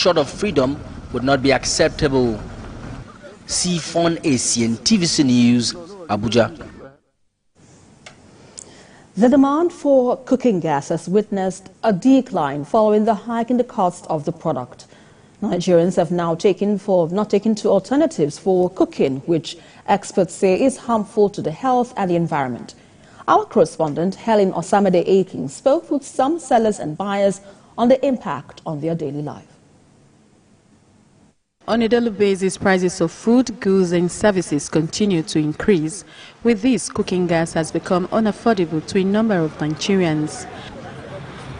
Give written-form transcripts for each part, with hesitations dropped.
short of freedom would not be acceptable. Sifon Asian, TVC News, Abuja. The demand for cooking gas has witnessed a decline following the hike in the cost of the product. Nigerians have now not taken to alternatives for cooking, which experts say is harmful to the health and the environment. Our correspondent, Helen Osamide-Akin, spoke with some sellers and buyers on the impact on their daily life. On a daily basis, prices of food, goods and services continue to increase. With this, cooking gas has become unaffordable to a number of Nigerians.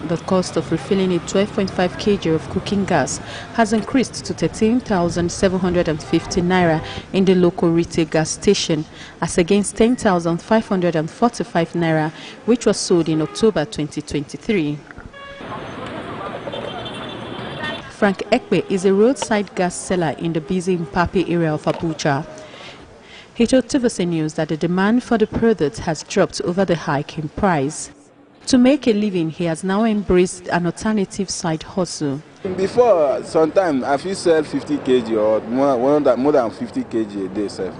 The cost of refilling a 12.5 kg of cooking gas has increased to 13,750 naira in the local retail gas station, as against 10,545 naira, which was sold in October 2023. Frank Ekpe is a roadside gas seller in the busy Mpapi area of Abuja. He told TVC News that the demand for the product has dropped over the hike in price. To make a living, he has now embraced an alternative side hustle. Before, sometimes I feel sell 50 kg or more than 50 kg a day. Sef.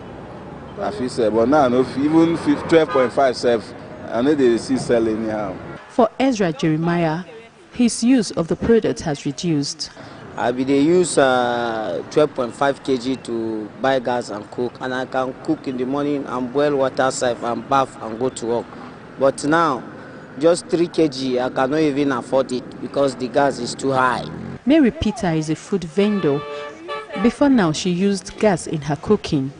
I feel sell, but now even 12.5 self, I know they see selling anyhow. For Ezra Jeremiah, his use of the product has reduced. They use 12.5 kg to buy gas and cook, and I can cook in the morning and boil water safe and bath and go to work. But now, just 3 kg, I cannot even afford it because the gas is too high. Mary Peter is a food vendor. Before now, she used gas in her cooking.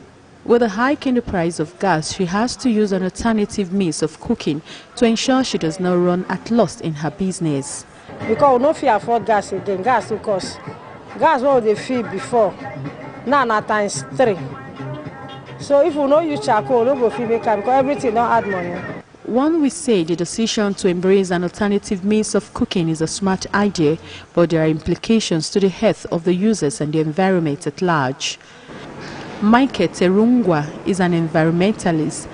With a hike in the price of gas, she has to use an alternative means of cooking to ensure she does not run at loss in her business. Because we no fit afford gas again, gas will cost. Gas what they feel before, now times 3. So if we no use charcoal, we no go fit make it because everything don't add money. One will say the decision to embrace an alternative means of cooking is a smart idea, but there are implications to the health of the users and the environment at large. Mike Terungwa is an environmentalist.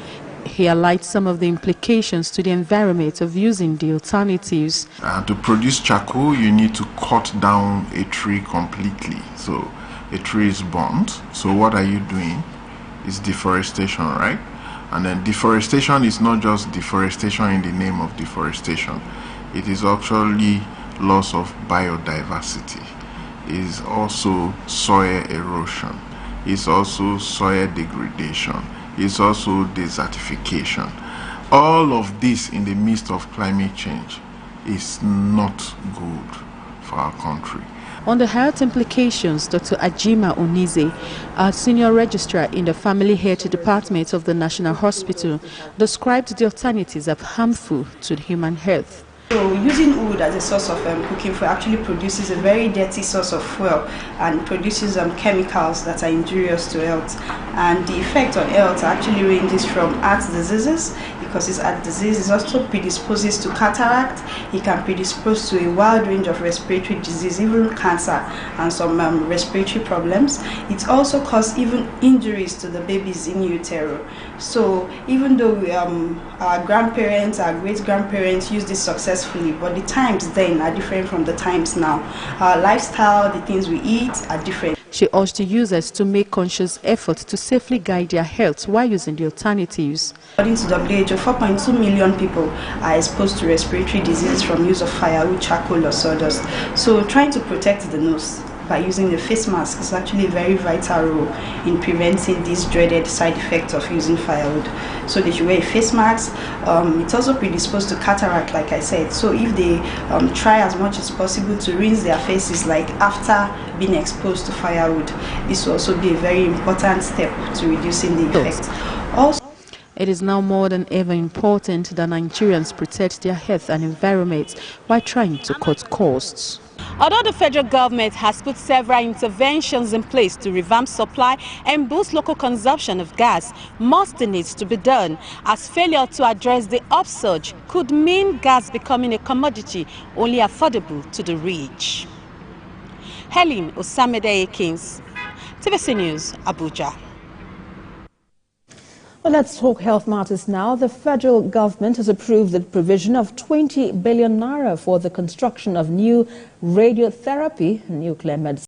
He highlights some of the implications to the environment of using the alternatives. To produce charcoal, you need to cut down a tree completely. So a tree is burnt. So what are you doing? It's deforestation, right? And then deforestation is not just deforestation in the name of deforestation. It is actually loss of biodiversity. It is also soil erosion. It's also soil degradation. It's also desertification. All of this in the midst of climate change is not good for our country. On the health implications, Dr. Ajima Onize, a senior registrar in the Family Health Department of the National Hospital, described the alternatives as harmful to human health. So using wood as a source of cooking fuel actually produces a very dirty source of fuel and produces chemicals that are injurious to health. And the effect on health actually ranges from heart diseases, because his heart disease also predisposes to cataract. It can predispose to a wide range of respiratory disease, even cancer and some respiratory problems. It also causes even injuries to the babies in utero. So even though our grandparents, our great-grandparents used this successfully, but the times then are different from the times now. Our lifestyle, the things we eat are different. She urged the users to make conscious efforts to safely guide their health while using the alternatives. According to WHO, 4.2 million people are exposed to respiratory disease from use of firewood, charcoal or sawdust. So trying to protect the nose by using the face mask is actually a very vital role in preventing this dreaded side effect of using firewood. So they should wear a face mask. It's also predisposed to cataract, like I said. So if they try as much as possible to rinse their faces like after being exposed to firewood, this will also be a very important step to reducing the effect. Also, it is now more than ever important that Nigerians protect their health and environment while trying to cut costs. Although the federal government has put several interventions in place to revamp supply and boost local consumption of gas, more still needs to be done, as failure to address the upsurge could mean gas becoming a commodity only affordable to the rich. Helen Osamide-Akin, TVC News, Abuja. Well, let's talk health matters now. The federal government has approved the provision of 20 billion naira for the construction of new radiotherapy nuclear medicine